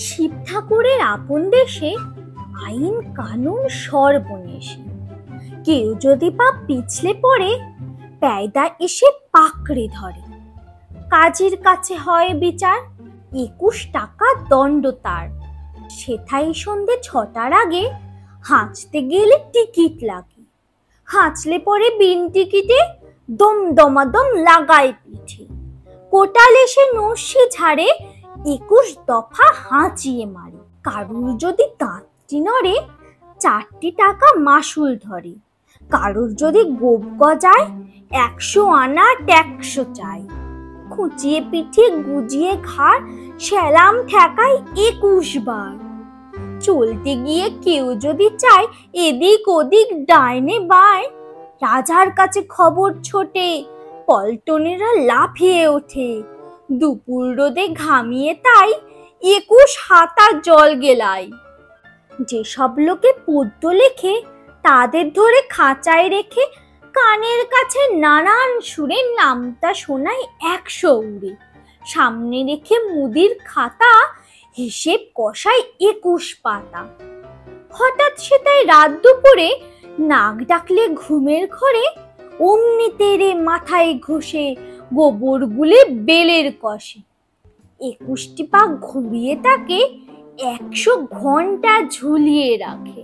শিব ঠাকুরের আপন দেশে আইন কানুন সর্বনেশে। কেউ যদি পা পিছলে পড়ে, পেয়দা এসে পাকড়ে ধরে। কাজীর কাছে হয় বিচার, 21 টাকা দণ্ড তার। সেথায় সন্ধে 6টার আগে হাঁচতে গেলে টিকিট লাগে। হাঁচলে পরে বিন টিকিটে দম দমাদম লাগায় পিঠে। কোটাল এসে নস্যি ঝাড়ে, 21 দফা হাঁচিয়ে মারে। কারুর যদি দাঁতটি নড়ে, 4টি টাকা মাসুল ধরে। কারুর যদি গোপ গজায়, 100 আনা ট্যাক্স চায়। খুঁচিয়ে পিঠে গুজিয়ে ঘাড়, সেলাম ঠেকায় 21 বার। চলতে গিয়ে কেউ যদি চায় এদিক ওদিক ডাইনে বায়, রাজার কাছে খবর ছোটে, পল্টনেরা লাফিয়ে ওঠে। দুপুর রোদে ঘামিয়ে তাই 21 হাতা জল গেলায়। যেসব লোকে পদ্য লেখে, তাদের ধরে খাঁচায় রেখে কানের কাছে নানান সুরে নামতা শোনায় 100 উড়ে। সামনে রেখে মুদির খাতা, হিসেব কষায় 21 পাতা। হঠাৎ সেটাই রাত দুপুরে নাক ডাকলে ঘুমের ঘরে, অমনি তেরে মাথায় ঘষে গোবর গুলে বেলের কষে। 21টি পা ঘুরিয়ে তাকে 100 ঘন্টা ঝুলিয়ে রাখে।